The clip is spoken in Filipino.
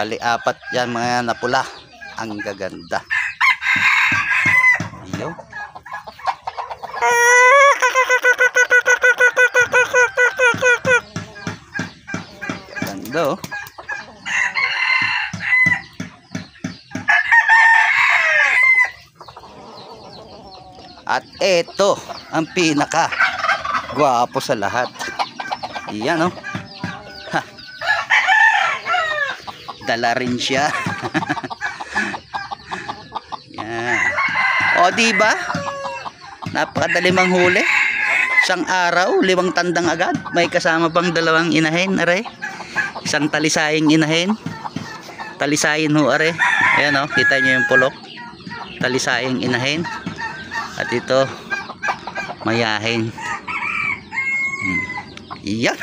Bali, apat yan mga yan na pula. Ang gaganda. Iyo. Ganda oh. At eto ang pinaka gwapo sa lahat. Iyan oh. Ha. Dala rin siya. Yan. O diba? Napakadali manghuli. Isang araw, 5 tandang agad. May kasama pang 2 inahin, are. Isang talisaying inahin. Talisayin ho, are. Ayan o, kita nyo yung pulok. Talisaying inahin. At ito, mayahin. Iyan.